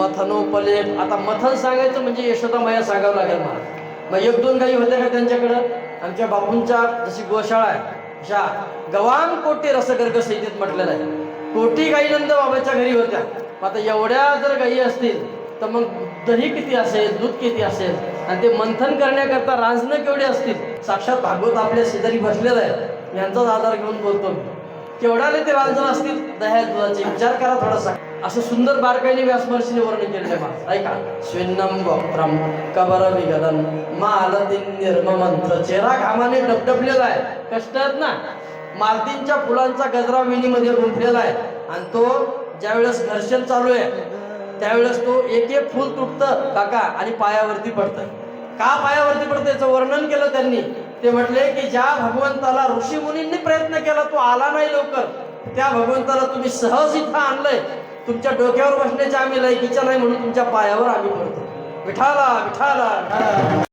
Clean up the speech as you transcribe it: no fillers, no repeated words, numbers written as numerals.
मथनोपलेप. आता मथन सांगायचं म्हणजे यशोदा माया सांगावं लागेल मला. मग एक दोन गायी होत्या का त्यांच्याकडं? आमच्या बापूंच्या जशी गोशाळा आहे अशा गवान कोटी रसगर्ग संहितेत म्हटलेलं आहे. कोटी गायी नंद बाबाच्या घरी होत्या. आता एवढ्या जर गायी असतील तर मग दही किती असेल, दूध किती असेल, आणि ते मंथन करण्याकरता रांजणं केवढे असतील. साक्षात भागवत आपल्या शेजारी बसलेलं आहे, यांचाच आधार घेऊन बोलतो. केवढ्याले ते रांजण असतील दह्या दुधाचे, विचार करा थोडासा. असं सुंदर बारकाईने व्यासमहर्षीने वर्णन केलेलं आहे. ऐका. स्विन्नम वक्त्रम कबर विगदन मालतीन निर्ममंत्र. चेहरा घामाने डबडबलेला आहे, कष्ट आहेत ना. मालतींच्या फुलांचा गजरा वेणीमध्ये गुंफलेला आहे, आणि तो ज्यावेळेस घर्षण चालू आहे त्यावेळेस तो एक एक फुल तुटतं काका आणि पायावरती पडतं. का पायावरती पडतं याचं वर्णन केलं त्यांनी. ते म्हटले की ज्या भगवंताला ऋषी मुनींनी प्रयत्न केला तो आला नाही लवकर, त्या भगवंताला तुम्ही सहज इथं आणलंय. तुमच्या डोक्यावर बसण्याच्या आम्ही लायकीच्या नाही म्हणून तुमच्या पायावर आम्ही पडतो. विठाला विठाला.